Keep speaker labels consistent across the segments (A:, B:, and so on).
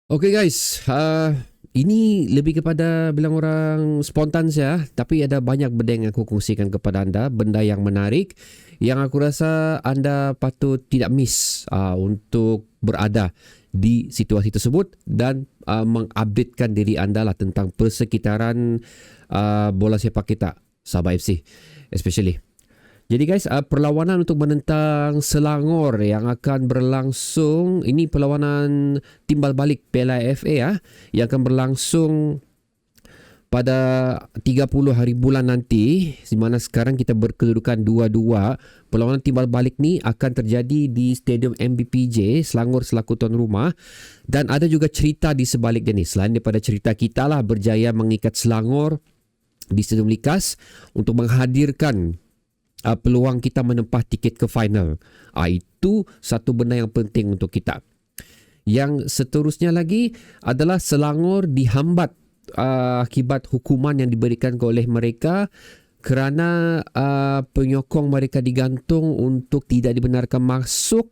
A: Okay guys, ini lebih kepada bilang orang spontan saja, tapi ada banyak benda yang aku kongsikan kepada anda, benda yang menarik yang aku rasa anda patut tidak miss untuk berada di situasi tersebut dan mengupdatekan diri anda lah tentang persekitaran bola sepak kita, Sabah FC especially. Jadi guys, perlawanan untuk menentang Selangor yang akan berlangsung, ini perlawanan timbal balik Piala FA yang akan berlangsung pada 30 hari bulan nanti, di mana sekarang kita berkedudukan 2-2. Perlawanan timbal balik ni akan terjadi di Stadium MBPJ, Selangor selaku tuan rumah, dan ada juga cerita di sebaliknya ni. Selain daripada cerita kita lah berjaya mengikat Selangor di Stadium Likas untuk menghadirkan peluang kita menempah tiket ke final. Itu satu benda yang penting untuk kita. Yang seterusnya lagi adalah Selangor dihambat akibat hukuman yang diberikan oleh mereka kerana penyokong mereka digantung untuk tidak dibenarkan masuk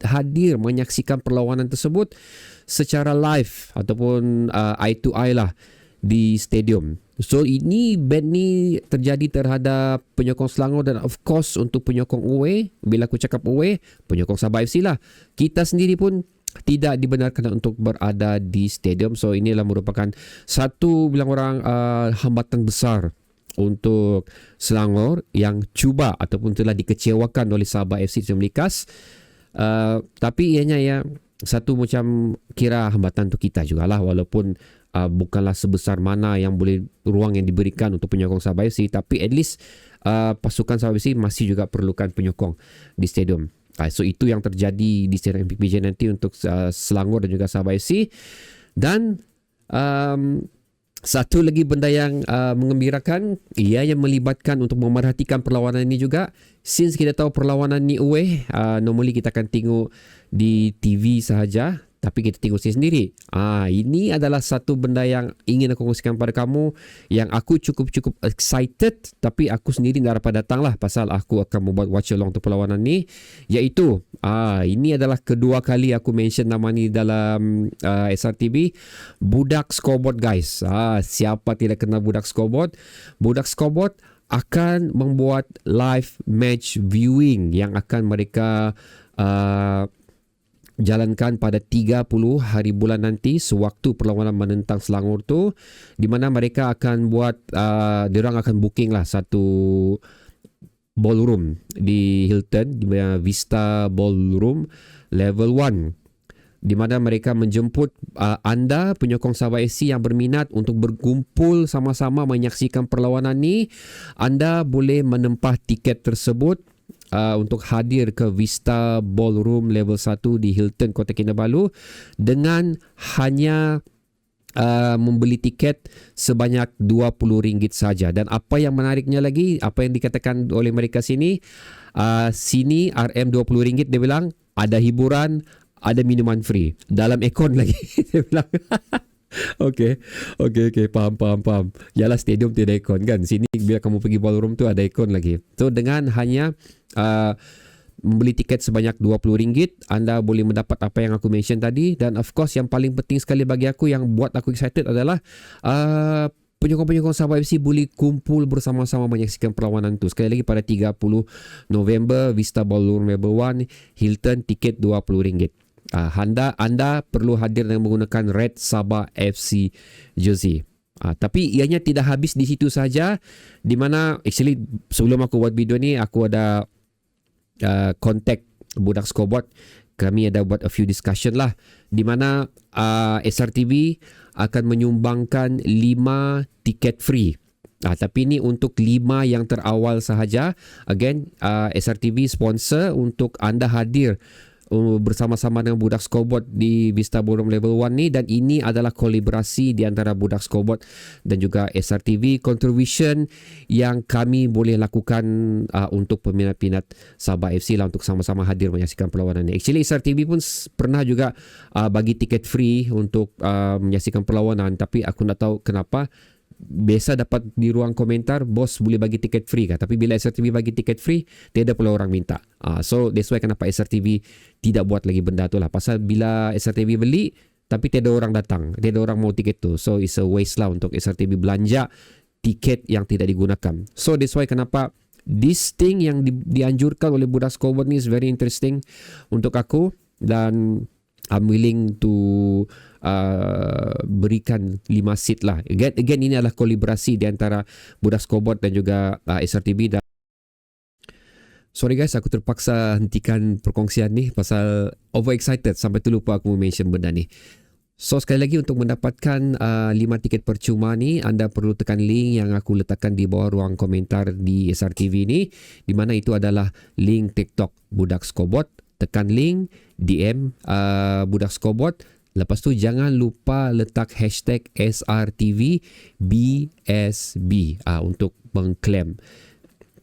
A: hadir menyaksikan perlawanan tersebut secara live ataupun eye to eye lah di stadium. So ini ban ni terjadi terhadap penyokong Selangor dan of course untuk penyokong away. Bila aku cakap away, penyokong Sabah FC lah. Kita sendiri pun tidak dibenarkan untuk berada di stadium. So inilah merupakan satu bilang orang hambatan besar untuk Selangor yang cuba ataupun telah dikecewakan oleh Sabah FC Stadium Likas. Tapi ianya ya satu macam kira hambatan untuk kita jugalah, walaupun bukanlah sebesar mana yang boleh ruang yang diberikan untuk penyokong Sabah FC, tapi at least pasukan Sabah FC masih juga perlukan penyokong di stadium. So itu yang terjadi di stadium MPPJ nanti untuk Selangor dan juga Sabah FC. Dan satu lagi benda yang mengembirakan, ia yang melibatkan untuk memerhatikan perlawanan ini juga. Since kita tahu perlawanan ni away, normally kita akan tengok di TV sahaja, tapi kita tengok sendiri. Ini adalah satu benda yang ingin aku kongsikan pada kamu, yang aku cukup excited, tapi aku sendiri tak dapat datang lah pasal aku akan membuat watch along untuk perlawanan ni. Iaitu, ini adalah kedua kali aku mention nama ni dalam SRTV, Budak Scoreboard guys. Siapa tidak kenal Budak Scoreboard? Budak Scoreboard akan membuat live match viewing yang akan mereka jalankan pada 30 hari bulan nanti sewaktu perlawanan menentang Selangor tu, di mana mereka akan buat diorang akan booking lah satu ballroom di Hilton, di Vista Ballroom level 1, di mana mereka menjemput anda penyokong Sabah FC yang berminat untuk berkumpul sama-sama menyaksikan perlawanan ni. Anda boleh menempah tiket tersebut untuk hadir ke Vista Ballroom level 1 di Hilton Kota Kinabalu dengan hanya membeli tiket sebanyak RM20 saja. Dan apa yang menariknya lagi, apa yang dikatakan oleh mereka sini, sini RM20 dia bilang ada hiburan, ada minuman free dalam aircon lagi. Dia bilang Okay, faham. Yalah, stadium tu ada aircon kan. Sini bila kamu pergi ballroom tu ada aircon lagi. So dengan hanya membeli tiket sebanyak RM20, anda boleh mendapat apa yang aku mention tadi. Dan of course yang paling penting sekali bagi aku, yang buat aku excited adalah penyokong-penyokong Sabah FC boleh kumpul bersama-sama menyaksikan perlawanan tu. Sekali lagi pada 30 November, Vista Ballroom level 1 Hilton, tiket RM20. Anda perlu hadir dengan menggunakan Red Sabah FC jersey. Tapi ianya tidak habis di situ saja, di mana actually sebelum aku buat video ni aku ada contact Budak Scoreboard. Kami ada buat a few discussion lah, di mana SRTV akan menyumbangkan 5 tiket free. Tapi ini untuk 5 yang terawal sahaja. Again, SRTV sponsor untuk anda hadir bersama-sama dengan Budak Scoreboard di Vista Ballroom level 1 ni, dan ini adalah kolaborasi di antara Budak Scoreboard dan juga SRTV, contribution yang kami boleh lakukan untuk peminat-peminat Sabah FC lah untuk sama-sama hadir menyaksikan perlawanan ni. Actually SRTV pun pernah juga bagi tiket free untuk menyaksikan perlawanan, tapi aku tak tahu kenapa biasa dapat di ruang komentar, bos boleh bagi tiket free kah? Tapi bila SRTV bagi tiket free, tiada pula orang minta. So that's why kenapa SRTV tidak buat lagi benda tu lah. Pasal bila SRTV beli, tapi tiada orang datang, tiada orang mau tiket tu. So it's a waste lah untuk SRTB belanja tiket yang tidak digunakan. So that's why kenapa this thing yang dianjurkan oleh budak scoreboard ni is very interesting untuk aku, dan I'm willing to berikan 5 seat lah. Again ini adalah kolaborasi di antara budak scoreboard dan juga SRTB. Dan sorry guys, aku terpaksa hentikan perkongsian ni pasal overexcited sampai terlupa aku mention benda ni. So sekali lagi, untuk mendapatkan 5 tiket percuma ni, anda perlu tekan link yang aku letakkan di bawah ruang komentar di SRTV ni, di mana itu adalah link TikTok Budak Scoreboard. Tekan link, DM Budak Scoreboard. Lepas tu jangan lupa letak hashtag SRTV BSB untuk mengklaim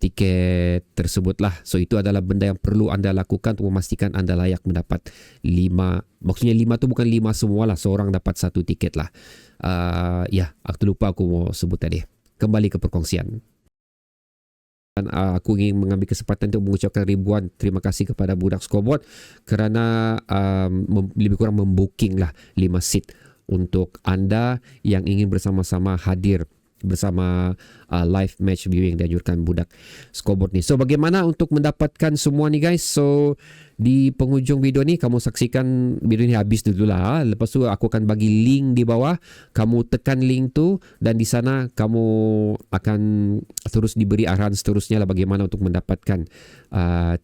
A: tiket tersebut lah. So itu adalah benda yang perlu anda lakukan untuk memastikan anda layak mendapat 5. Maksudnya 5 tu bukan 5 semua lah, seorang dapat 1 tiket lah. Aku lupa aku mau sebut tadi. Kembali ke perkongsian. Dan aku ingin mengambil kesempatan untuk mengucapkan ribuan terima kasih kepada Budak Scoreboard kerana lebih kurang membooking lah 5 seat untuk anda yang ingin bersama-sama hadir bersama live match viewing dianjurkan Budak Scoreboard ni. So bagaimana untuk mendapatkan semua ni guys? So di penghujung video ni kamu saksikan video ni habis dulu lah. Lepas tu aku akan bagi link di bawah. Kamu tekan link tu dan di sana kamu akan terus diberi arahan seterusnya lah bagaimana untuk mendapatkan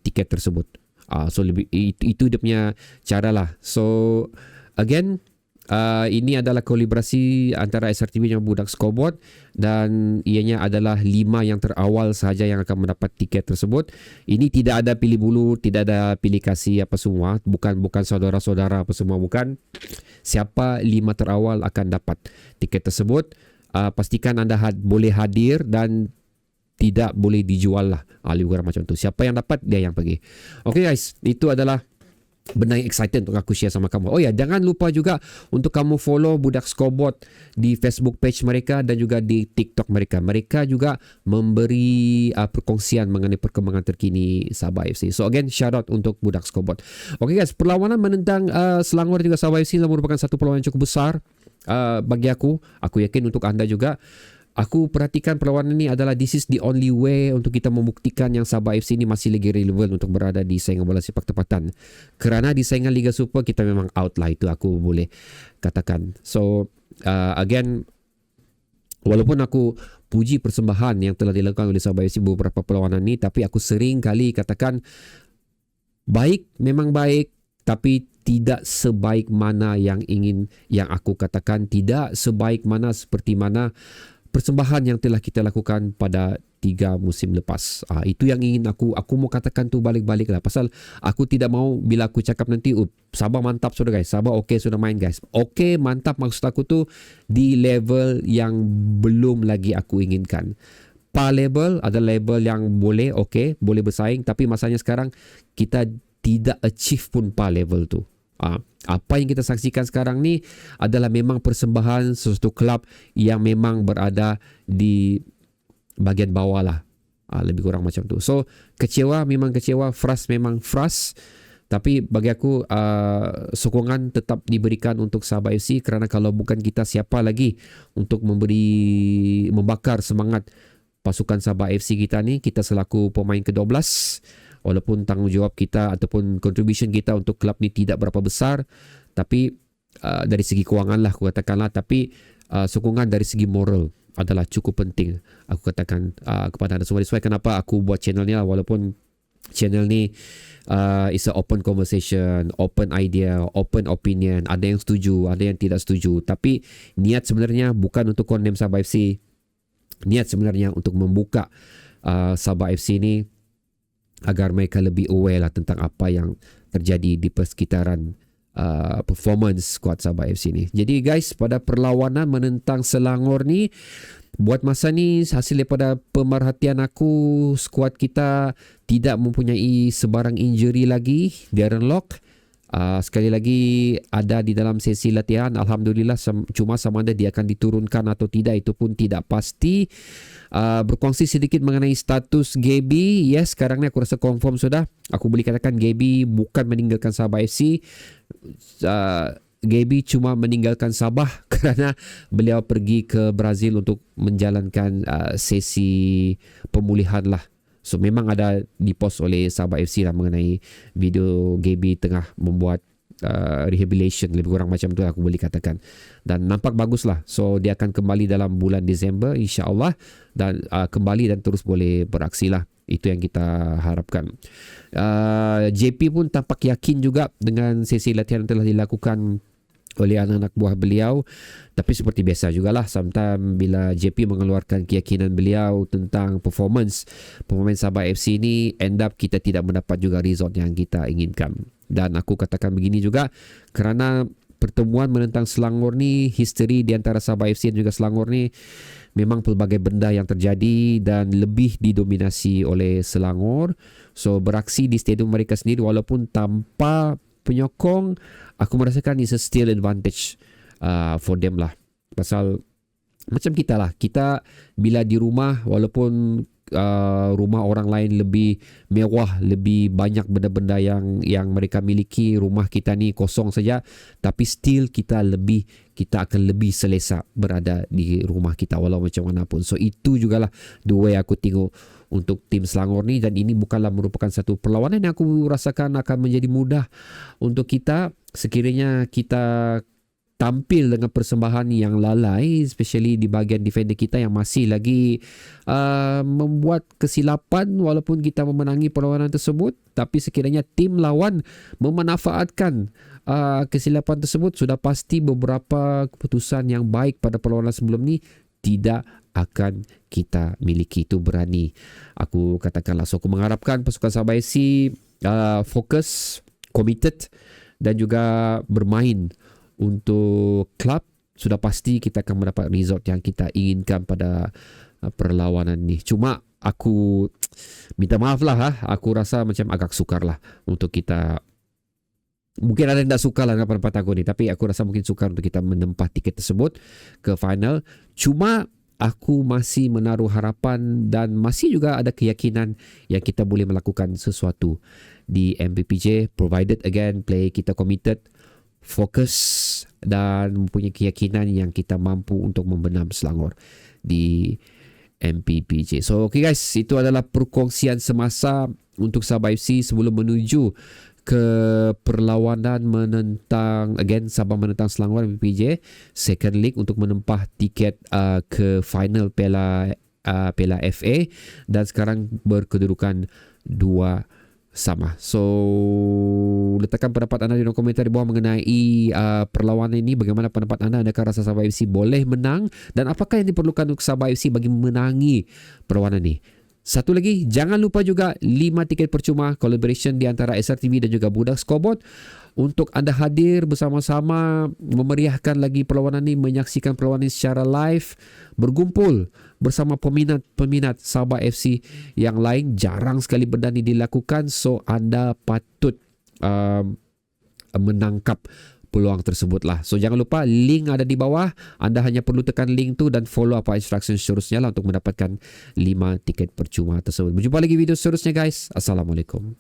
A: tiket tersebut. So itu dia punya cara lah. So again, ini adalah kolaborasi antara SRTB dan Budak Scoreboard, dan ianya adalah 5 yang terawal sahaja yang akan mendapat tiket tersebut. Ini tidak ada pilih bulu, tidak ada pilih kasih apa semua, bukan saudara-saudara apa semua, bukan. Siapa 5 terawal akan dapat tiket tersebut. Pastikan anda boleh hadir dan tidak boleh dijual lah. Lebih kurang macam tu. Siapa yang dapat, dia yang pergi. Okay guys, itu adalah benda yang excited untuk aku share sama kamu. Oh ya, jangan lupa juga untuk kamu follow Budak Scoreboard di Facebook page mereka dan juga di TikTok mereka. Mereka juga memberi perkongsian mengenai perkembangan terkini Sabah FC. So again, shout out untuk Budak Scoreboard. Okay guys, perlawanan menentang Selangor juga Sabah FC merupakan satu perlawanan yang cukup besar bagi aku. Aku yakin untuk anda juga. Aku perhatikan perlawanan ini adalah this is the only way untuk kita membuktikan yang Sabah FC ini masih lagi relevan untuk berada di saingan bola sepak tempatan. Kerana di saingan Liga Super kita memang out lah, itu aku boleh katakan. So again, walaupun aku puji persembahan yang telah dilakukan oleh Sabah FC beberapa perlawanan ini, tapi aku sering kali katakan baik, memang baik, tapi tidak sebaik mana yang aku katakan, tidak sebaik mana seperti mana persembahan yang telah kita lakukan pada 3 musim lepas. Itu yang ingin aku mau katakan tu balik-balik lah. Pasal aku tidak mau bila aku cakap nanti Sabah mantap sudah guys, Sabah okey sudah main guys. Okey mantap maksud aku tu di level yang belum lagi aku inginkan. Level ada level yang boleh boleh bersaing, tapi masanya sekarang kita tidak achieve pun level tu. Apa yang kita saksikan sekarang ni adalah memang persembahan sesuatu kelab yang memang berada di bahagian bawah lah, lebih kurang macam tu. So kecewa memang kecewa, frust memang frust, tapi bagi aku sokongan tetap diberikan untuk Sabah FC, kerana kalau bukan kita, siapa lagi untuk membakar semangat pasukan Sabah FC kita ni. Kita selaku pemain ke-12, walaupun tanggungjawab kita ataupun contribution kita untuk kelab ni tidak berapa besar, tapi dari segi kewangan lah aku katakanlah, tapi sokongan dari segi moral adalah cukup penting aku katakan kepada anda semua. Sebab kenapa aku buat channel ni lah, walaupun channel ni is a open conversation, open idea, open opinion, ada yang setuju, ada yang tidak setuju, tapi niat sebenarnya bukan untuk condemn Sabah FC. Niat sebenarnya untuk membuka Sabah FC ni agar mereka lebih aware lah tentang apa yang terjadi di persekitaran performance skuad Sabah FC ni. Jadi guys, pada perlawanan menentang Selangor ni, buat masa ni hasil daripada pemerhatian aku, skuad kita tidak mempunyai sebarang injury lagi. Darren Lock sekali lagi ada di dalam sesi latihan, Alhamdulillah. Cuma sama ada dia akan diturunkan atau tidak, itu pun tidak pasti. Berkongsi sedikit mengenai status Gaby. Yes, sekarang ni aku rasa confirm sudah. Aku boleh katakan Gaby bukan meninggalkan Sabah FC. Gaby cuma meninggalkan Sabah kerana beliau pergi ke Brazil untuk menjalankan sesi pemulihan lah. So memang ada dipost oleh Sabah FC lah mengenai video Gaby tengah membuat rehabilitation, lebih kurang macam tu aku boleh katakan, dan nampak bagus lah. So dia akan kembali dalam bulan Disember insya-Allah, dan kembali dan terus boleh beraksi lah. Itu yang kita harapkan. JP pun tampak yakin juga dengan sesi latihan yang telah dilakukan oleh anak-anak buah beliau. Tapi seperti biasa jugalah, sometimes bila JP mengeluarkan keyakinan beliau tentang performance Sabah FC ni, end up kita tidak mendapat juga result yang kita inginkan. Dan aku katakan begini juga, kerana pertemuan menentang Selangor ni, history di antara Sabah FC dan juga Selangor ni, memang pelbagai benda yang terjadi dan lebih didominasi oleh Selangor. So beraksi di stadium mereka sendiri walaupun tanpa penyokong, aku merasakan is a still advantage for them lah. Pasal macam kita lah, kita bila di rumah, walaupun rumah orang lain lebih mewah, lebih banyak benda-benda yang mereka miliki, rumah kita ni kosong saja, tapi still kita akan lebih selesa berada di rumah kita walau macam mana pun. So itu jugalah the way aku tengok untuk tim Selangor ni, dan ini bukanlah merupakan satu perlawanan yang aku rasakan akan menjadi mudah untuk kita sekiranya kita tampil dengan persembahan yang lalai, especially di bahagian defender kita yang masih lagi membuat kesilapan walaupun kita memenangi perlawanan tersebut. Tapi sekiranya tim lawan memanfaatkan kesilapan tersebut, sudah pasti beberapa keputusan yang baik pada perlawanan sebelum ni tidak akan kita miliki. Itu berani aku katakanlah. So aku mengharapkan pasukan Sabah FC fokus, committed dan juga bermain untuk klub. Sudah pasti kita akan mendapat result yang kita inginkan pada perlawanan ni. Cuma aku minta maaf lah, aku rasa macam agak sukar lah untuk kita. Mungkin ada yang tak suka lah dengan pendapat aku ni, tapi aku rasa mungkin sukar untuk kita menempah tiket tersebut ke final. Cuma aku masih menaruh harapan dan masih juga ada keyakinan yang kita boleh melakukan sesuatu di MPPJ, provided again play kita committed, fokus dan mempunyai keyakinan yang kita mampu untuk membenam Selangor di MPPJ. So okay guys, itu adalah perkongsian semasa untuk Sabah FC sebelum menuju ke perlawanan menentang Sabah menentang Selangor MPPJ second leg untuk menempah tiket ke final Piala FA, dan sekarang berkedudukan 2 sama. So letakkan pendapat anda di kolom komentar di bawah mengenai perlawanan ini. Bagaimana pendapat anda? Adakah rasa Sabah FC boleh menang, dan apakah yang diperlukan untuk Sabah FC bagi memenangi perlawanan ini? Satu lagi, jangan lupa juga 5 tiket percuma collaboration di antara SRTV dan juga Budak Scoreboard untuk anda hadir bersama-sama memeriahkan lagi perlawanan ini, menyaksikan perlawanan ini secara live, berkumpul bersama peminat Sabah FC yang lain. Jarang sekali benda ini dilakukan, so anda patut menangkap peluang tersebut lah. So jangan lupa, link ada di bawah. Anda hanya perlu tekan link tu dan follow apa instruction seterusnya lah untuk mendapatkan 5 tiket percuma tersebut. Berjumpa lagi video seterusnya guys. Assalamualaikum.